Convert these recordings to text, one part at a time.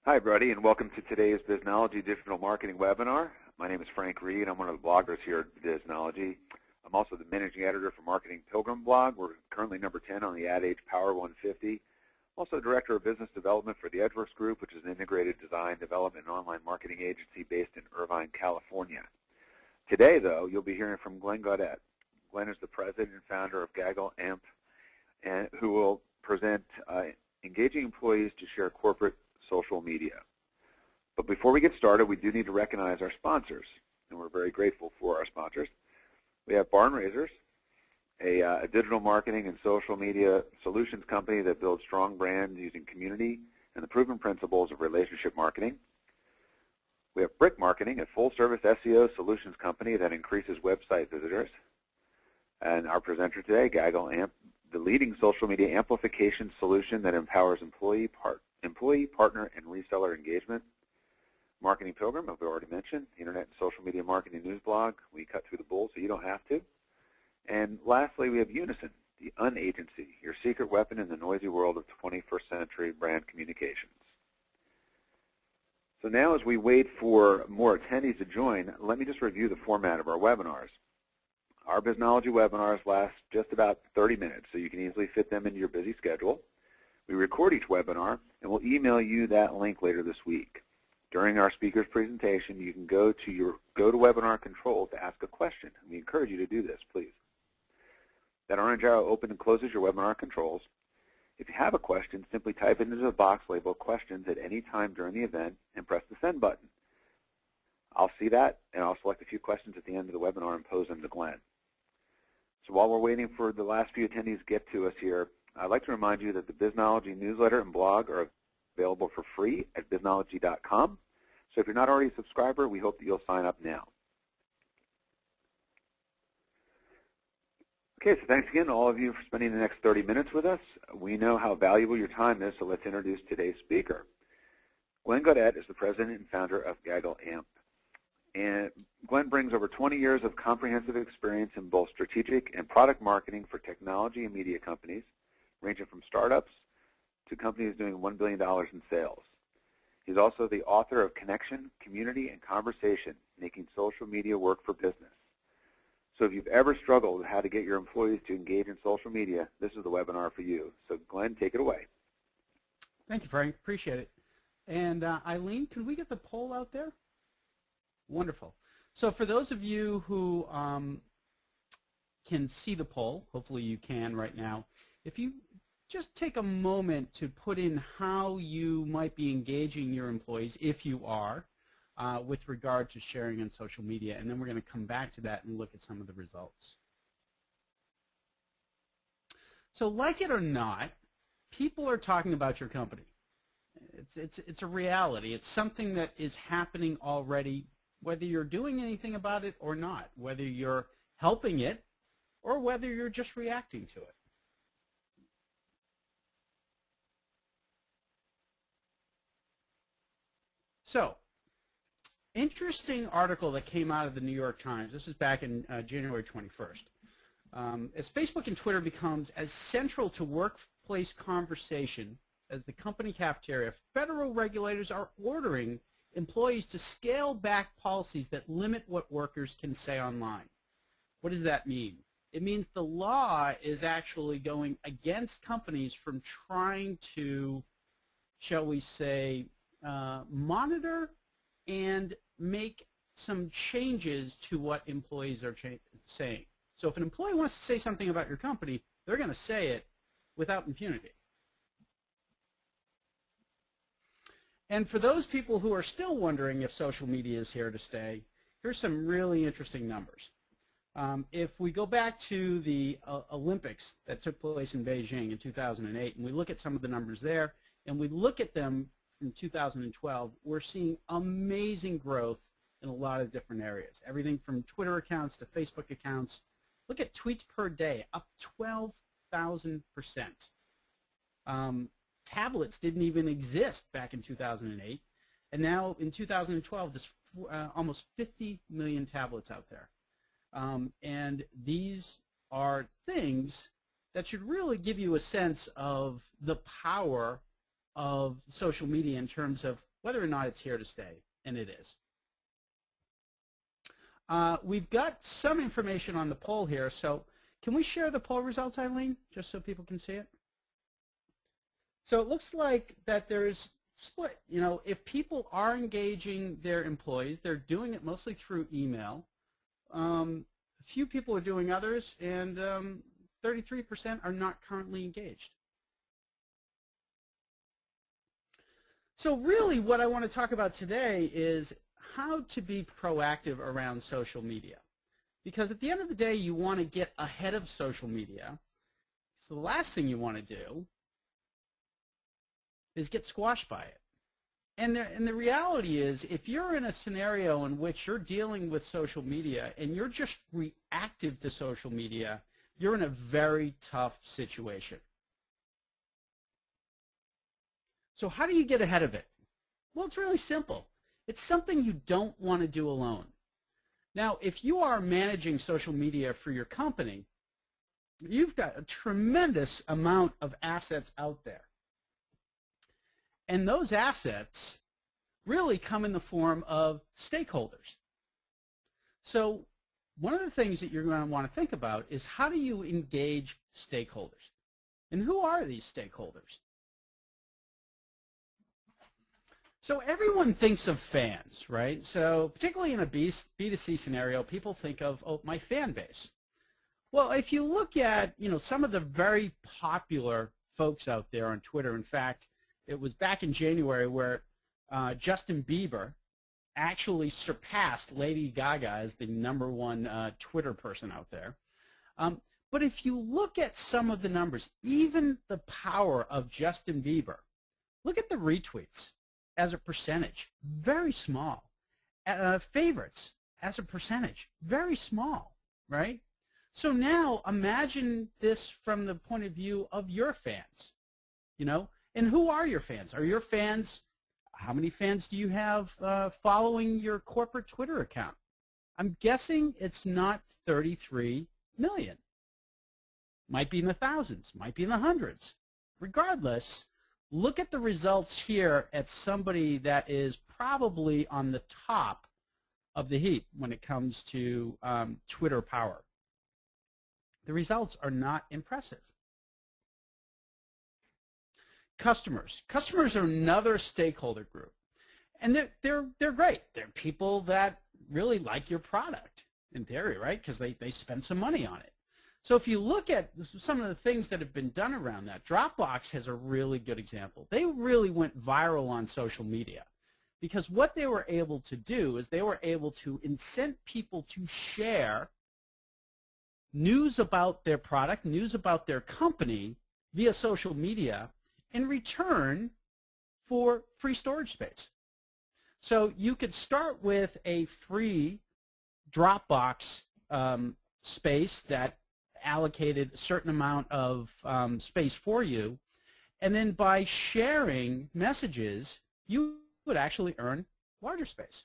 Hi, everybody, and welcome to today's Biznology Digital Marketing webinar. My name is Frank Reed. I'm one of the bloggers here at Biznology. I'm also the managing editor for Marketing Pilgrim blog. We're currently number 10 on the Ad Age Power 150. Also director of business development for the Edgeworks Group, which is an integrated design, development, and online marketing agency based in Irvine, California. Today, though, you'll be hearing from Glenn Gaudette. Glenn is the president and founder of Gaggle AMP, and who will present engaging employees to share corporate social media. But before we get started, we do need to recognize our sponsors, and we're very grateful for our sponsors. We have Barn Raisers, a digital marketing and social media solutions company that builds strong brands using community and the proven principles of relationship marketing. We have Brick Marketing, a full-service SEO solutions company that increases website visitors. And our presenter today, Gaggle AMP, the leading social media amplification solution that empowers employee, partner, and reseller engagement. Marketing Pilgrim, I've already mentioned, internet and social media marketing news blog. We cut through the bull so you don't have to. And lastly, we have Unison, the unagency, your secret weapon in the noisy world of 21st century brand communications. So now as we wait for more attendees to join, let me just review the format of our webinars. Our Biznology webinars last just about 30 minutes, so you can easily fit them into your busy schedule. We record each webinar, and we'll email you that link later this week. During our speaker's presentation, you can go to your GoToWebinar controls to ask a question. We encourage you to do this, please. That orange arrow opens and closes your webinar controls. If you have a question, simply type it into the box labeled questions at any time during the event and press the send button. I'll see that, and I'll select a few questions at the end of the webinar and pose them to Glenn. So while we're waiting for the last few attendees to get to us here, I'd like to remind you that the Biznology newsletter and blog are available for free at biznology.com. So if you're not already a subscriber, we hope that you'll sign up now. Okay, so thanks again to all of you for spending the next 30 minutes with us. We know how valuable your time is, so let's introduce today's speaker. Glenn Gaudette is the president and founder of Gaggle AMP. And Glenn brings over 20 years of comprehensive experience in both strategic and product marketing for technology and media companies, ranging from startups to companies doing $1 billion in sales. He's also the author of Connection, Community, and Conversation, Making Social Media Work for Business. So if you've ever struggled with how to get your employees to engage in social media, this is the webinar for you. So Glenn, take it away. Thank you, Frank. Appreciate it. And Eileen, can we get the poll out there? Wonderful. So for those of you who can see the poll, hopefully you can right now, if you just take a moment to put in how you might be engaging your employees, if you are, with regard to sharing on social media, and then we're going to come back to that and look at some of the results. So like it or not, people are talking about your company. It's a reality. It's something that is happening already, whether you're doing anything about it or not, whether you're helping it or whether you're just reacting to it. So, interesting article that came out of the New York Times. This is back in January 21st. As Facebook and Twitter becomes as central to workplace conversation as the company cafeteria, federal regulators are ordering employees to scale back policies that limit what workers can say online. What does that mean? It means the law is actually going against companies from trying to, shall we say, monitor and make some changes to what employees are saying. So if an employee wants to say something about your company, they're going to say it without impunity. And for those people who are still wondering if social media is here to stay, here's some really interesting numbers. If we go back to the Olympics that took place in Beijing in 2008, and we look at some of the numbers there, and we look at them from 2012, we're seeing amazing growth in a lot of different areas. Everything from Twitter accounts to Facebook accounts. Look at tweets per day, up 12,000%. Tablets didn't even exist back in 2008, and now in 2012, there's almost 50 million tablets out there. And these are things that should really give you a sense of the power of social media in terms of whether or not it's here to stay, and it is. We've got some information on the poll here, so can we share the poll results, Eileen, just so people can see it? So it looks like that there's split. You know, if people are engaging their employees, they're doing it mostly through email. A few people are doing others, and 33% are not currently engaged. So really what I want to talk about today is how to be proactive around social media. Because at the end of the day, you want to get ahead of social media. So the last thing you want to do is get squashed by it. And the reality is, if you're in a scenario in which you're dealing with social media and you're just reactive to social media, you're in a very tough situation. So how do you get ahead of it? Well, it's really simple. It's something you don't want to do alone. Now, if you are managing social media for your company, you've got a tremendous amount of assets out there. And those assets really come in the form of stakeholders. So one of the things that you're going to want to think about is, how do you engage stakeholders? And who are these stakeholders? So everyone thinks of fans, right? So particularly in a B2C scenario, people think of, oh, my fan base. Well, if you look at, you know, some of the very popular folks out there on Twitter, in fact, it was back in January where Justin Bieber actually surpassed Lady Gaga as the #1 Twitter person out there. But if you look at some of the numbers, even the power of Justin Bieber, look at the retweets as a percentage, very small. Favorites as a percentage, very small, right? So now imagine this from the point of view of your fans, you know? And who are your fans? Are your fans, how many fans do you have following your corporate Twitter account? I'm guessing it's not 33 million. Might be in the thousands, might be in the hundreds. Regardless, look at the results here at somebody that is probably on the top of the heap when it comes to Twitter power. The results are not impressive. Customers. Customers are another stakeholder group. And they're great. They're people that really like your product, in theory, right? Because they spend some money on it. So if you look at some of the things that have been done around that, Dropbox has a really good example. They really went viral on social media because what they were able to do is they were able to incent people to share news about their product, news about their company via social media in return for free storage space. So you could start with a free Dropbox space that allocated a certain amount of space for you, and then by sharing messages, you would actually earn larger space.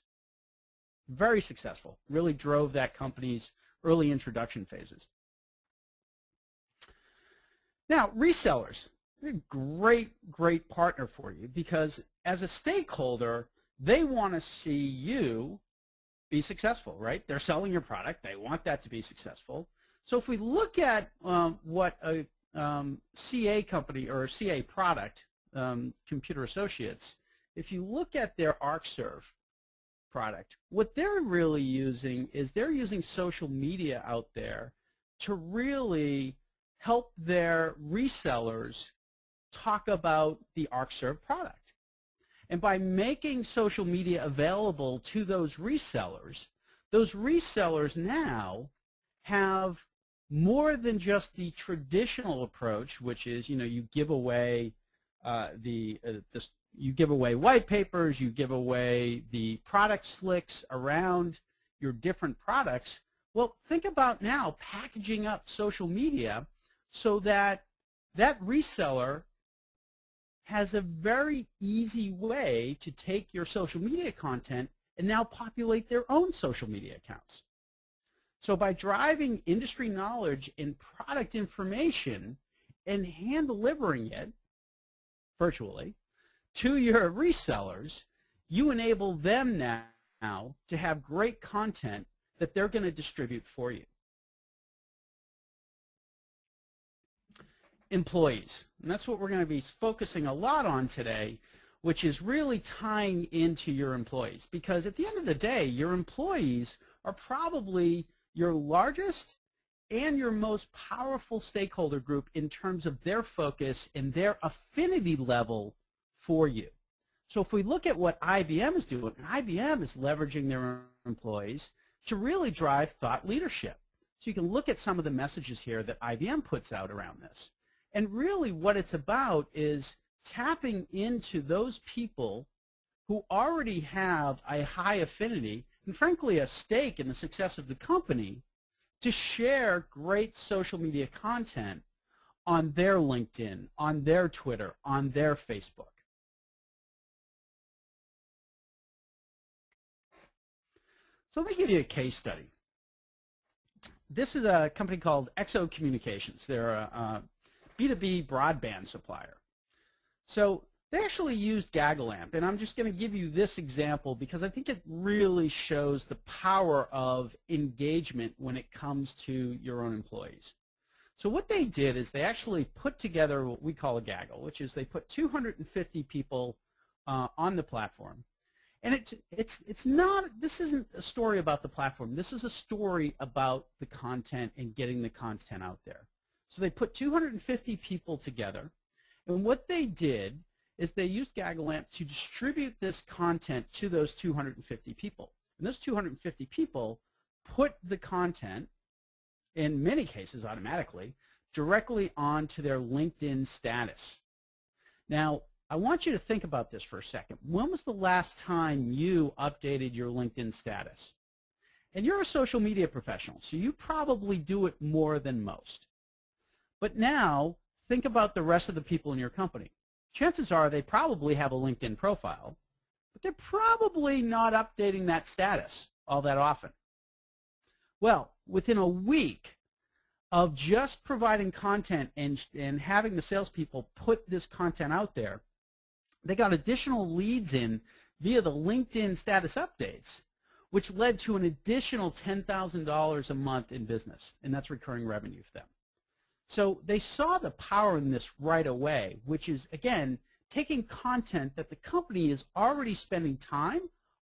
Very successful. Really drove that company's early introduction phases. Now, resellers. They're a great partner for you because as a stakeholder, they want to see you be successful, right? They're selling your product. They want that to be successful. So if we look at what a CA company or a CA product, Computer Associates, if you look at their ArcServe product, what they're really using is they're using social media out there to really help their resellers talk about the ArcServe product. And by making social media available to those resellers now have more than just the traditional approach, which is, you know, you give away you give away white papers, you give away the product slicks around your different products. Well, think about now packaging up social media so that that reseller has a very easy way to take your social media content and now populate their own social media accounts. So by driving industry knowledge and product information and hand delivering it virtually to your resellers, you enable them now to have great content that they're going to distribute for you. Employees, and that's what we're going to be focusing a lot on today, which is really tying into your employees, because at the end of the day, your employees are probably your largest and your most powerful stakeholder group in terms of their focus and their affinity level for you. So if we look at what IBM is doing, IBM is leveraging their employees to really drive thought leadership. So you can look at some of the messages here that IBM puts out around this. And really what it's about is tapping into those people who already have a high affinity and frankly a stake in the success of the company to share great social media content on their LinkedIn, on their Twitter, on their Facebook. So let me give you a case study. This is a company called XO Communications. They're a B2B broadband supplier. So they actually used Gaggle AMP, and I'm just going to give you this example because I think it really shows the power of engagement when it comes to your own employees. So what they did is they actually put together what we call a Gaggle, which is they put 250 people on the platform. And it's not, this isn't a story about the platform. This is a story about the content and getting the content out there. So they put 250 people together, and what they did is they used Gaggle AMP to distribute this content to those 250 people. And those 250 people put the content, in many cases automatically, directly onto their LinkedIn status. Now, I want you to think about this for a second. When was the last time you updated your LinkedIn status? And you're a social media professional, so you probably do it more than most. But now, think about the rest of the people in your company. Chances are they probably have a LinkedIn profile, but they're probably not updating that status all that often. Well, within a week of just providing content and having the salespeople put this content out there, they got additional leads in via the LinkedIn status updates, which led to an additional $10,000 a month in business, and that's recurring revenue for them. So they saw the power in this right away, which is, again, taking content that the company is already spending time,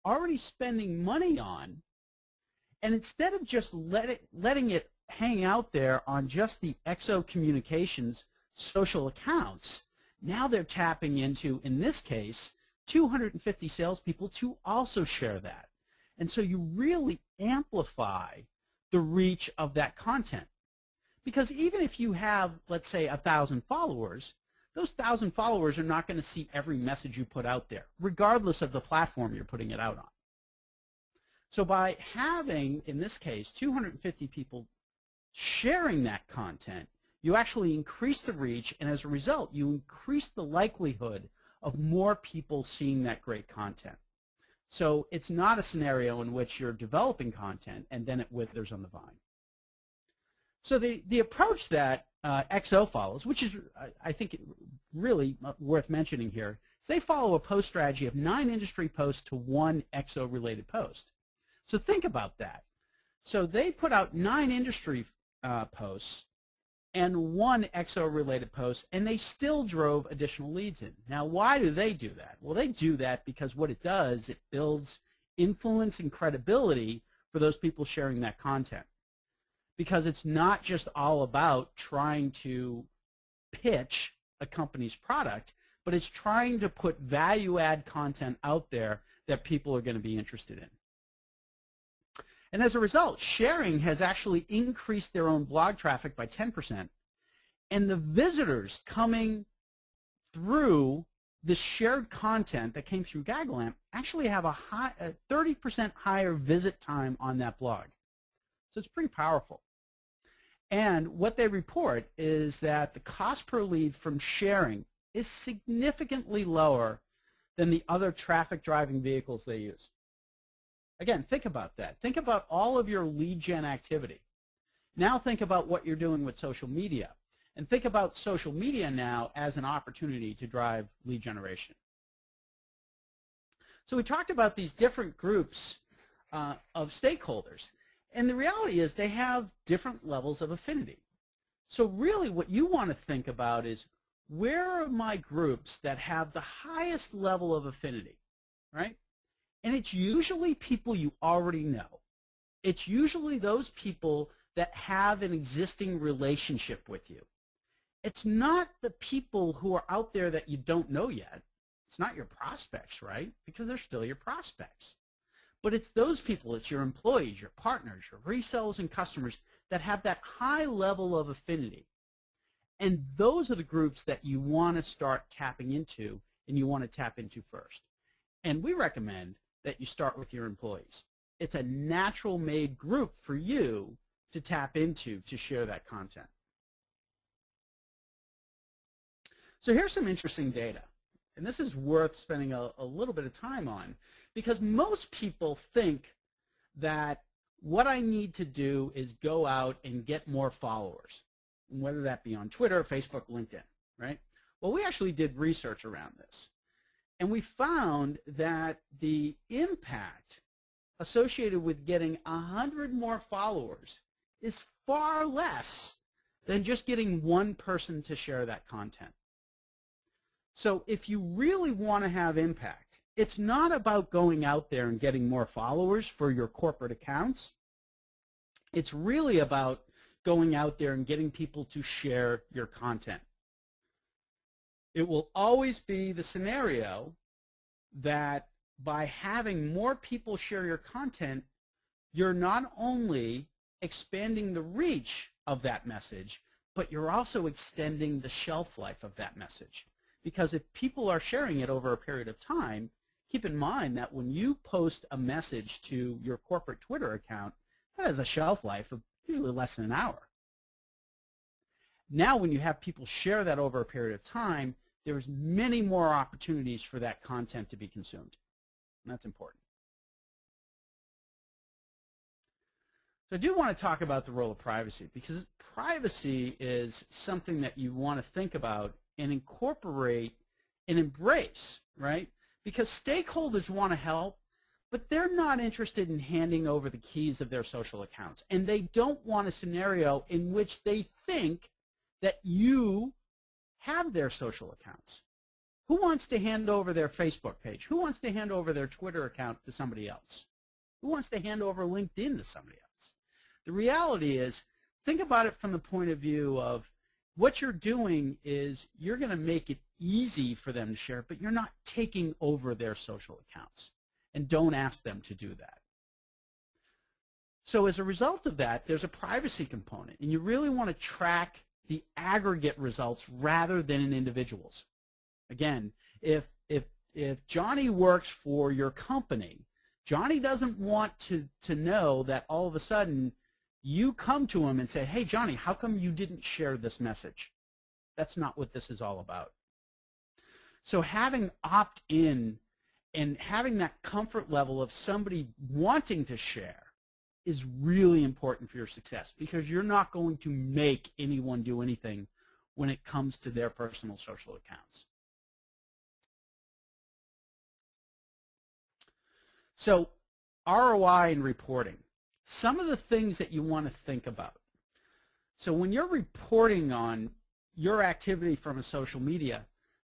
already spending money on, and instead of just letting it hang out there on just the XO Communications social accounts, now they're tapping into, in this case, 250 salespeople to also share that. And so you really amplify the reach of that content. Because even if you have, let's say, 1,000 followers, those 1,000 followers are not going to see every message you put out there, regardless of the platform you're putting it out on. So by having, in this case, 250 people sharing that content, you actually increase the reach, and as a result, you increase the likelihood of more people seeing that great content. So it's not a scenario in which you're developing content and then it withers on the vine. So the approach that XO follows, which is, I think, really worth mentioning here, is they follow a post strategy of 9 industry posts to 1 XO-related post. So think about that. So they put out 9 industry posts and 1 XO-related post, and they still drove additional leads in. Now, why do they do that? Well, they do that because what it does, it builds influence and credibility for those people sharing that content. Because it's not just all about trying to pitch a company's product, but it's trying to put value-add content out there that people are going to be interested in. And as a result, sharing has actually increased their own blog traffic by 10%, and the visitors coming through the shared content that came through Gaggle AMP actually have a 30% higher visit time on that blog. So it's pretty powerful. And what they report is that the cost per lead from sharing is significantly lower than the other traffic driving vehicles they use. Again, think about that. Think about all of your lead gen activity. Now think about what you're doing with social media. And think about social media now as an opportunity to drive lead generation. So we talked about these different groups of stakeholders. And the reality is they have different levels of affinity. So really what you want to think about is, where are my groups that have the highest level of affinity, right? And it's usually people you already know. It's usually those people that have an existing relationship with you. It's not the people who are out there that you don't know yet. It's not your prospects, right? Because they're still your prospects. But it's those people, it's your employees, your partners, your resellers and customers that have that high level of affinity. And those are the groups that you want to start tapping into, and you want to tap into first. And we recommend that you start with your employees. It's a natural made group for you to tap into to share that content. So here's some interesting data. And this is worth spending a little bit of time on, because most people think that what I need to do is go out and get more followers, whether that be on Twitter, Facebook, LinkedIn, right? Well, we actually did research around this. And we found that the impact associated with getting 100 more followers is far less than just getting one person to share that content. So if you really want to have impact, it's not about going out there and getting more followers for your corporate accounts. It's really about going out there and getting people to share your content. It will always be the scenario that by having more people share your content, you're not only expanding the reach of that message, but you're also extending the shelf life of that message. Because if people are sharing it over a period of time, keep in mind that when you post a message to your corporate Twitter account, that has a shelf life of usually less than an hour. Now when you have people share that over a period of time, there's many more opportunities for that content to be consumed. And that's important. So I do want to talk about the role of privacy, because privacy is something that you want to think about and incorporate and embrace, right? Because stakeholders want to help, but they're not interested in handing over the keys of their social accounts. And they don't want a scenario in which they think that you have their social accounts. Who wants to hand over their Facebook page? Who wants to hand over their Twitter account to somebody else? Who wants to hand over LinkedIn to somebody else? The reality is, think about it from the point of view of what you're doing is you're going to make it easy for them to share, but you're not taking over their social accounts. And don't ask them to do that. So as a result of that, there's a privacy component, and you really want to track the aggregate results rather than in individuals. Again, if Johnny works for your company, Johnny doesn't want to know that all of a sudden you come to him and say, hey, Johnny, how come you didn't share this message? That's not what this is all about. So having opt-in and having that comfort level of somebody wanting to share is really important for your success, because you're not going to make anyone do anything when it comes to their personal social accounts. So ROI and reporting. Some of the things that you want to think about. So when you're reporting on your activity from a social media,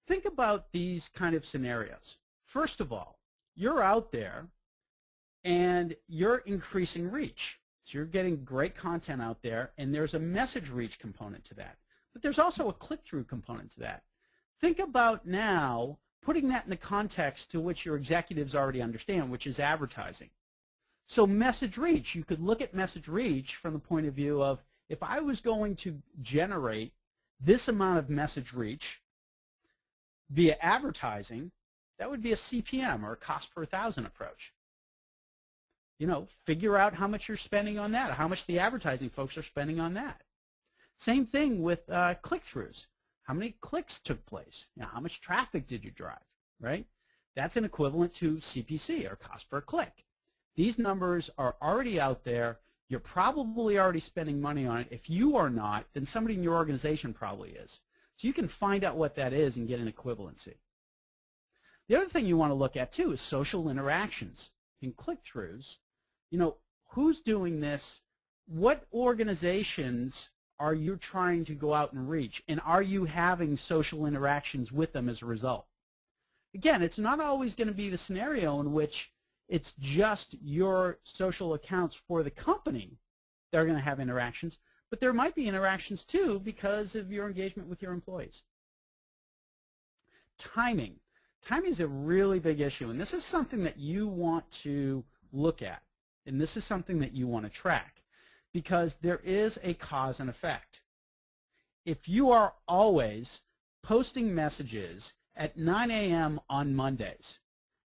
think about these kind of scenarios. First of all, you're out there and you're increasing reach. So you're getting great content out there, and there's a message reach component to that. But there's also a click-through component to that. Think about now putting that in the context to which your executives already understand, which is advertising. So message reach, you could look at message reach from the point of view of, if I was going to generate this amount of message reach via advertising, that would be a CPM, or a cost per thousand approach. You know, figure out how much you're spending on that, or how much the advertising folks are spending on that. Same thing with click-throughs. How many clicks took place? You know, how much traffic did you drive, right? That's an equivalent to CPC, or cost per click. These numbers are already out there. You're probably already spending money on it. If you are not, then somebody in your organization probably is. So you can find out what that is and get an equivalency. The other thing you want to look at too is social interactions and click-throughs. You know, who's doing this? What organizations are you trying to go out and reach? And are you having social interactions with them as a result? Again, it's not always going to be the scenario in which it's just your social accounts for the company that are going to have interactions, but there might be interactions too because of your engagement with your employees. Timing. Timing is a really big issue, and this is something that you want to look at, and this is something that you want to track, because there is a cause and effect. If you are always posting messages at 9 a.m. on Mondays,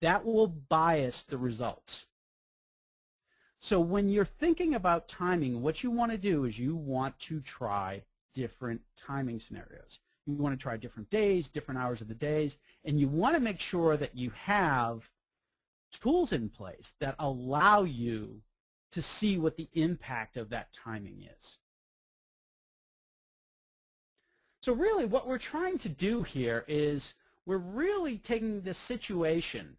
that will bias the results. So when you're thinking about timing, what you want to do is you want to try different timing scenarios. You want to try different days, different hours of the days, and you want to make sure that you have tools in place that allow you to see what the impact of that timing is. So really what we're trying to do here is we're really taking this situation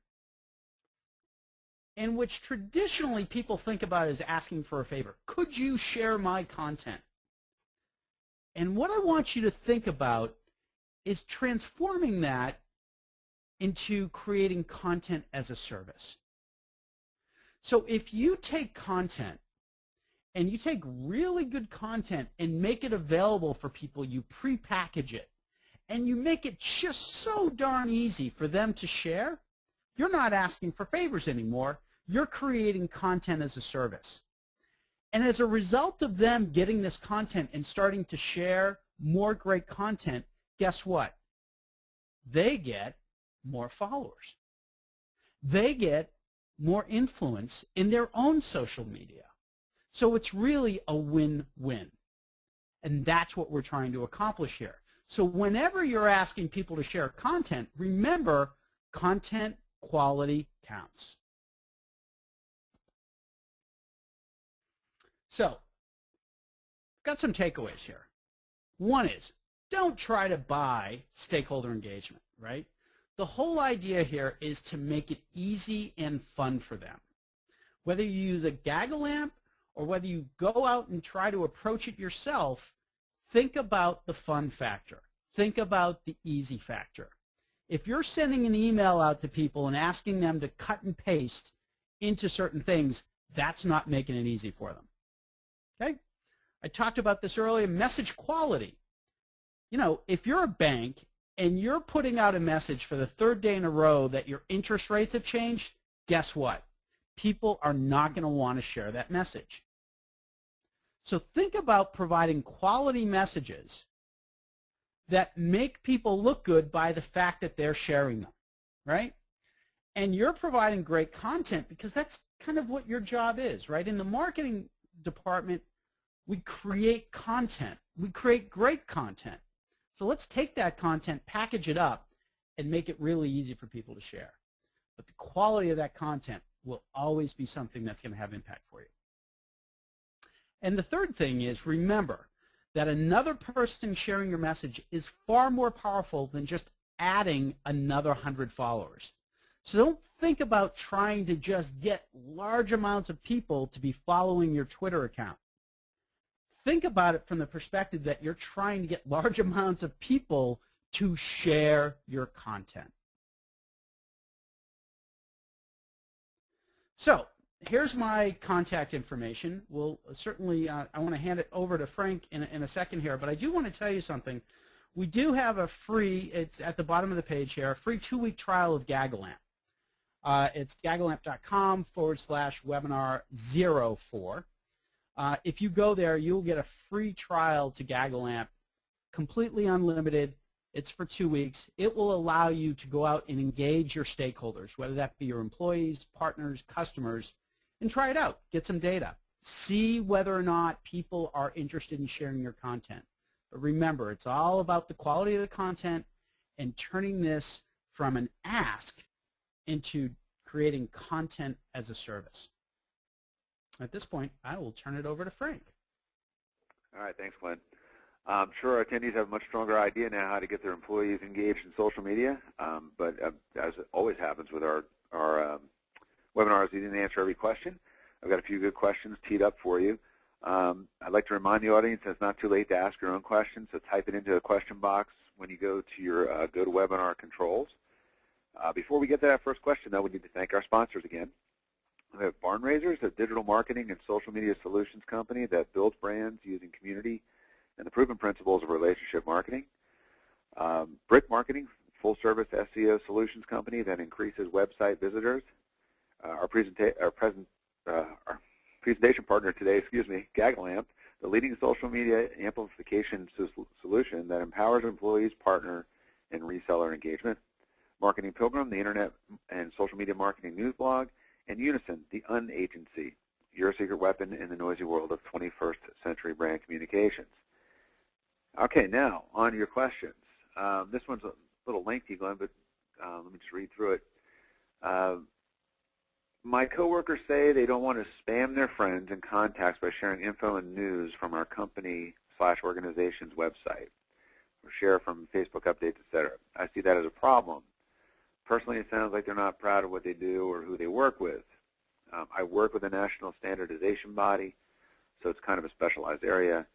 in which traditionally people think about as asking for a favor. Could you share my content? And what I want you to think about is transforming that into creating content as a service. So if you take content and you take really good content and make it available for people, you pre-package it, and you make it just so darn easy for them to share, you're not asking for favors anymore. You're creating content as a service. And as a result of them getting this content and starting to share more great content, guess what? They get more followers. They get more influence in their own social media. So it's really a win-win. And that's what we're trying to accomplish here. So whenever you're asking people to share content, remember, content quality counts. So, got some takeaways here. One is, don't try to buy stakeholder engagement, right? The whole idea here is to make it easy and fun for them. Whether you use a Gaggle amp or whether you go out and try to approach it yourself, think about the fun factor. Think about the easy factor. If you're sending an email out to people and asking them to cut and paste into certain things, that's not making it easy for them. Okay? I talked about this earlier, message quality. You know, if you're a bank and you're putting out a message for the third day in a row that your interest rates have changed, guess what? People are not going to want to share that message. So think about providing quality messages that make people look good by the fact that they're sharing them, right? And you're providing great content because that's kind of what your job is, right? In the marketing department, we create content. We create great content. So let's take that content, package it up, and make it really easy for people to share. But the quality of that content will always be something that's going to have impact for you. And the third thing is, remember that another person sharing your message is far more powerful than just adding another 100 followers. So don't think about trying to just get large amounts of people to be following your Twitter account. Think about it from the perspective that you're trying to get large amounts of people to share your content. So here's my contact information. We'll certainly, I want to hand it over to Frank in a second here, but I do want to tell you something. We do have a free, it's at the bottom of the page here, a free 2-week trial of Gaggle amp. It's gaggleamp.com/webinar04. If you go there, you'll get a free trial to Gaggle amp, completely unlimited. It's for 2 weeks. It will allow you to go out and engage your stakeholders, whether that be your employees, partners, customers, and try it out. Get some data. See whether or not people are interested in sharing your content. But remember, it's all about the quality of the content and turning this from an ask into creating content as a service. At this point, I will turn it over to Frank. All right, thanks, Glenn. I'm sure our attendees have a much stronger idea now how to get their employees engaged in social media, but as it always happens with our webinars, we didn't answer every question. I've got a few good questions teed up for you. I'd like to remind the audience that it's not too late to ask your own questions, so type it into the question box when you go to your GoToWebinar controls. Before we get to that first question, though, we need to thank our sponsors again. We have Barn Raisers, a digital marketing and social media solutions company that builds brands using community and the proven principles of relationship marketing. Brick Marketing, full-service SEO solutions company that increases website visitors. Our presentation partner today, Gaggle, the leading social media amplification solution that empowers employees, partner, and reseller engagement. Marketing Pilgrim, the internet and social media marketing news blog. And Unison, the unagency, your secret weapon in the noisy world of 21st century brand communications. Okay, now on to your questions. This one's a little lengthy, Glenn, but let me just read through it. My coworkers say they don't want to spam their friends and contacts by sharing info and news from our company/organization's website, or share from Facebook updates, etc. I see that as a problem. Personally, it sounds like they're not proud of what they do or who they work with. I work with a national standardization body, so it's kind of a specialized area.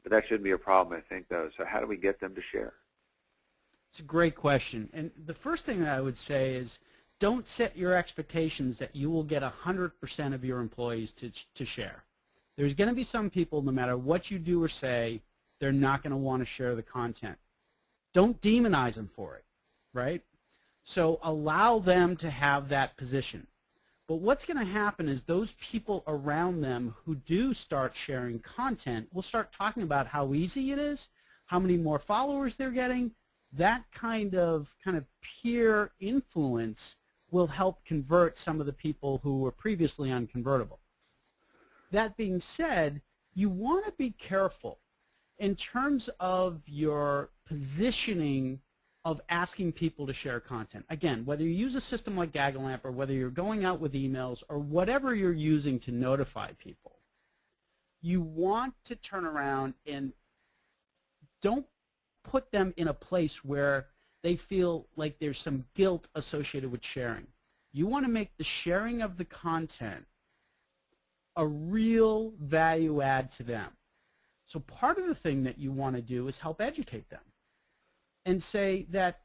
But that shouldn't be a problem, I think, though. So how do we get them to share? It's a great question. And the first thing that I would say is don't set your expectations that you will get 100% of your employees to share. There's going to be some people, no matter what you do or say, they're not going to want to share the content. Don't demonize them for it, right? So allow them to have that position. But what's going to happen is those people around them who do start sharing content will start talking about how easy it is, how many more followers they're getting. That kind of peer influence will help convert some of the people who were previously unconvertible. That being said, you want to be careful in terms of your positioning of asking people to share content. Again, whether you use a system like Gaggle or whether you're going out with emails or whatever you're using to notify people, you want to turn around and don't put them in a place where they feel like there's some guilt associated with sharing. You want to make the sharing of the content a real value add to them. So part of the thing that you want to do is help educate them and say that,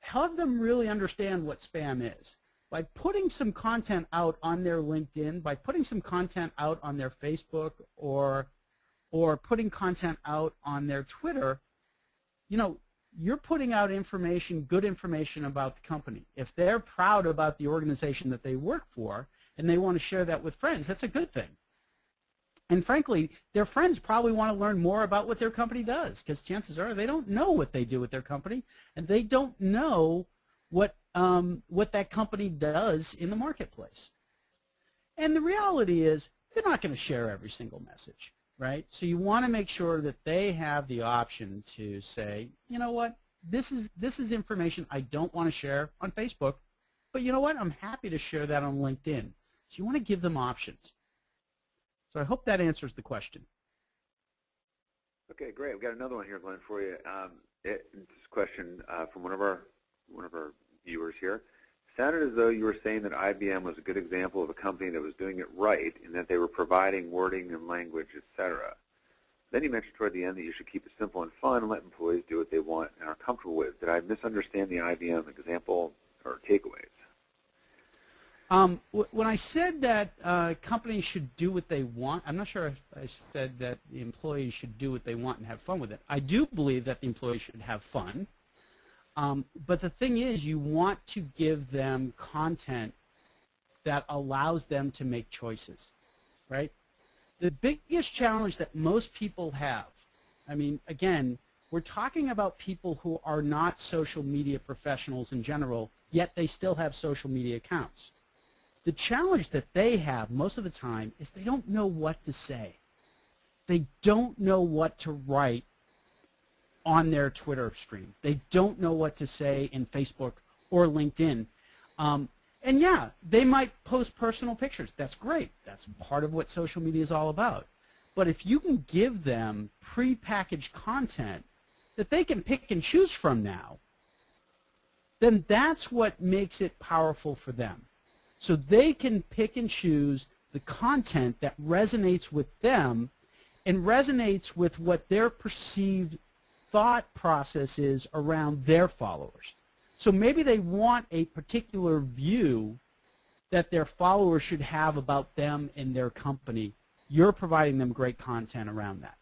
have them really understand what spam is. By putting some content out on their LinkedIn, by putting some content out on their Facebook or putting content out on their Twitter, you're putting out information, good information about the company. If they're proud about the organization that they work for and they want to share that with friends, that's a good thing. And frankly, their friends probably want to learn more about what their company does, because chances are they don't know what they do with their company, and they don't know what that company does in the marketplace. And the reality is they're not going to share every single message, right? So you want to make sure that they have the option to say, you know what, this is information I don't want to share on Facebook, but you know what, I'm happy to share that on LinkedIn. So you want to give them options. So I hope that answers the question. Okay, great. We've got another one here, Glenn, for you. This question from one of our viewers here. Sounded as though you were saying that IBM was a good example of a company that was doing it right and that they were providing wording and language, etc. Then you mentioned toward the end that you should keep it simple and fun and let employees do what they want and are comfortable with. Did I misunderstand the IBM example or takeaways? When I said that companies should do what they want, I'm not sure if I said that the employees should do what they want and have fun with it. I do believe that the employees should have fun. But the thing is, you want to give them content that allows them to make choices, right? The biggest challenge that most people have, again, we're talking about people who are not social media professionals in general, yet they still have social media accounts. The challenge that they have most of the time is they don't know what to say. They don't know what to write on their Twitter stream. They don't know what to say in Facebook or LinkedIn. And yeah, they might post personal pictures. That's great. That's part of what social media is all about. But if you can give them prepackaged content that they can pick and choose from now, then that's what makes it powerful for them. So they can pick and choose the content that resonates with them and resonates with what their perceived thought process is around their followers. So maybe they want a particular view that their followers should have about them and their company. You're providing them great content around that.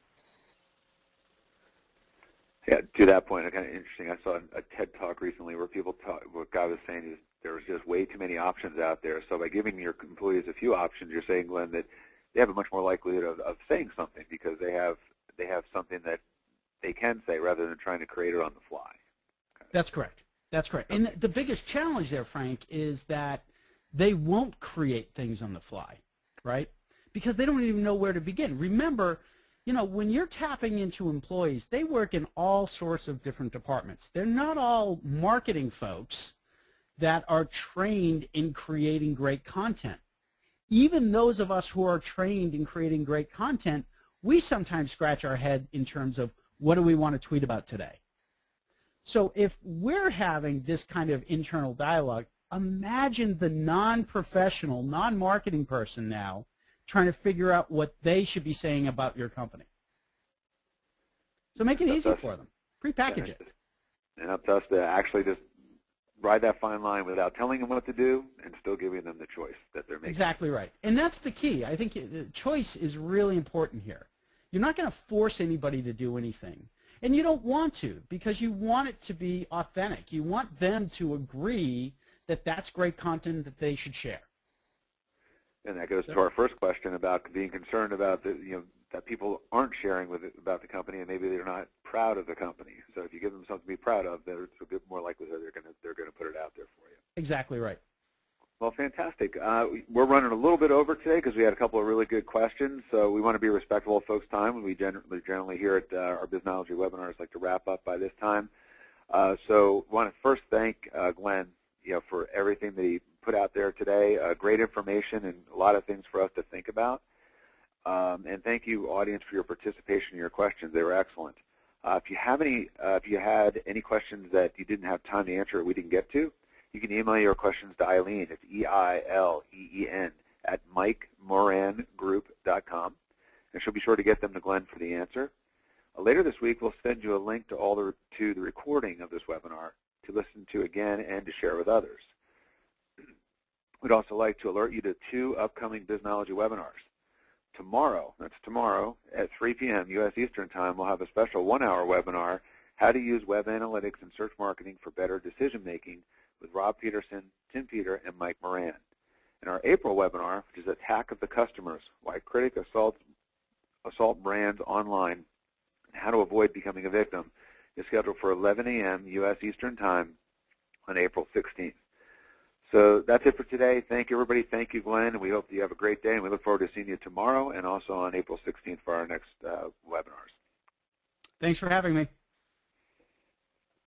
Yeah, to that point, it's kind of interesting. I saw a TED Talk recently where what guy was saying is there's just way too many options out there. So by giving your employees a few options, you're saying, Glenn, that they have a much more likelihood of saying something because they have something that they can say rather than trying to create it on the fly. Okay. That's correct. That's correct. And the biggest challenge there, Frank, is that they won't create things on the fly, right? Because they don't even know where to begin. Remember, you know, when you're tapping into employees, they work in all sorts of different departments. They're not all marketing folks that are trained in creating great content. Even those of us who are trained in creating great content, we sometimes scratch our head in terms of what do we want to tweet about today. So if we're having this kind of internal dialogue, imagine the non-professional, non-marketing person now trying to figure out what they should be saying about your company. So make it easy for them. Prepackage it. And up to us to actually just ride that fine line without telling them what to do and still giving them the choice that they're making. Exactly right. And that's the key. I think the choice is really important here. You're not going to force anybody to do anything. And you don't want to, because you want it to be authentic. You want them to agree that that's great content that they should share. And that goes to our first question about being concerned about that people aren't sharing about the company and maybe they're not proud of the company. So if you give them something to be proud of, there's a bit more likelihood they're going to put it out there for you. Exactly right. Well, fantastic. We're running a little bit over today because we had a couple of really good questions. So we want to be respectful of folks' time. And we generally here at our Biznology webinars like to wrap up by this time. So I want to first thank Glenn, for everything that he put out there today. Great information and a lot of things for us to think about. And thank you, audience, for your participation and your questions. They were excellent. If you had any questions that you didn't have time to answer or we didn't get to, you can email your questions to Eileen. It's EILEEN at MikeMoranGroup.com, and she'll be sure to get them to Glenn for the answer. Later this week, we'll send you a link to the recording of this webinar to listen to again and to share with others. We'd also like to alert you to 2 upcoming Biznology webinars. Tomorrow, that's tomorrow, at 3 p.m. U.S. Eastern Time, we'll have a special 1-hour webinar, How to Use Web Analytics and Search Marketing for Better Decision-Making, with Rob Peterson, Tim Peter, and Mike Moran. And our April webinar, which is Attack of the Customers, Why Critics Assault Brands Online, and How to Avoid Becoming a Victim, is scheduled for 11 a.m. U.S. Eastern Time on April 16th. So that's it for today. Thank you, everybody. Thank you, Glenn, and we hope that you have a great day, and we look forward to seeing you tomorrow and also on April 16th for our next webinars. Thanks for having me.